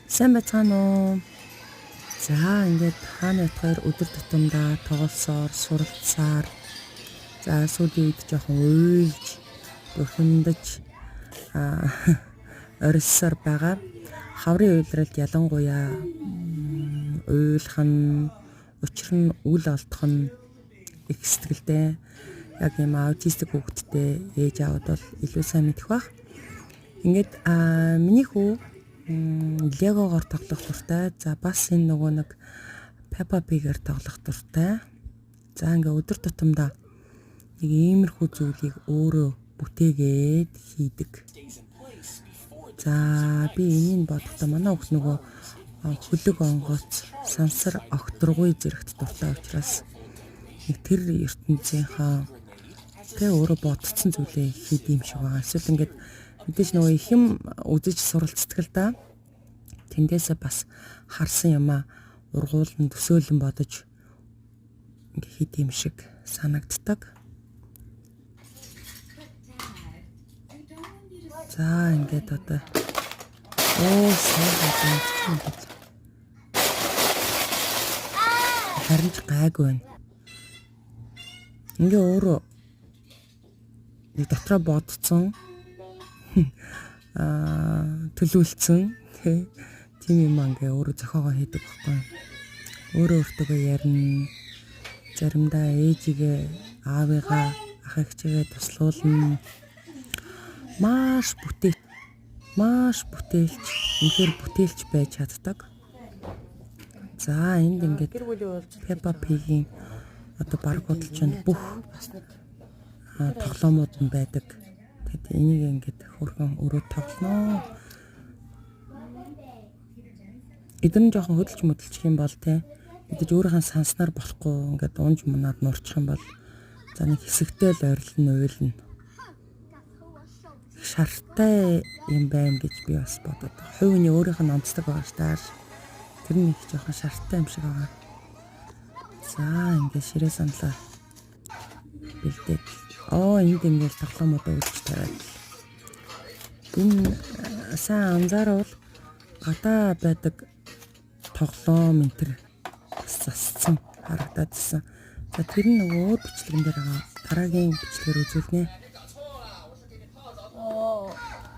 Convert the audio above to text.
Сайн байцгаана уу? За ингээд хаана байтгаар өдөр тутамдаа тоглосоор, суралцсаар за сүүлийн үед жоохон уйлж, бухимдаж орилсоор байгаа. Хаврын уйлралд ялангуяа уйлах нь, учир нь үл олдох нь их сэтгэлтэй. Яг юм аутистик хүүхэдтэй ээж аавд бол илүү сайн мэдэх бах. Ингээд миний хүү легогоор тоглох дуртай. За бас энэ нөгөө нэг Peppa Pig-ээр тоглох дуртай. За ингээ өдөр тутамдаа нэг иймэрхүү зүйлийг өөрөө бүтээгээд хийдэг. За би энийг бодохдоо манай хүүхд нөгөө хөлөг онгоц, сансар огторгуй зэрэгт дуртай учраас тэр ертөнцийнхаа тэ өөрөө бодцсон зүйлээ хийдэм шиг байгаа. Эсвэл ингээд мэдээж нөгөө их юм үзэж суралцдаг л да. Тэндээсээ бас харсан юмаа ургуулн төсөөлөн бодож ингээ хийдэм шиг санагддаг. За ингээд одоо харин ч гайгүй байна. Ингээ өөрөө нэг дотроо бодцсон төлөвлөсөн тийм юм ингээ өөрөө зохиогоо хийдэг байхгүй. Өөрөө өөртөө ярина. Заримдаа ээжигээ, аавыгаа, ах эгчигээ туслуулна. Маш бүтээлч, үнэхээр бүтээлч байж чаддаг. За энд ингээд Peppa Pig-ийн одоо баг худалчинд бүх тоглоомууд нь байдаг. Тэгэд энийг ингээд хөргөн өрөө тоглоно. Эдгээр нь жоохон хөдөлж мөдөлчих юм бол те мэдээж өөрийнхөө санснаар болохгүй ингээд унж мунаад нурчих юм бол за нэг хэсэгтэй л ойрлно уйлна. Шартай юм байна гэж би бас бодод. Хувь хүний өөрийнх нь онцлог байгаа ш тааш. Тэр нэг жоохон шартай юм шиг байгаа. За ингээд ширээ саналаа бэлдээд. Энд ингээд тоглоомуудаа үлдэж тавиад. Энэ сайн анзааруул гадаа байдаг тоглоом энэ төр засцсан харагдаад байна. За тэр нь нөгөө өөр бичлэгэн дээр байгаа. Дараагийн бичлэгээр үзүүлнэ.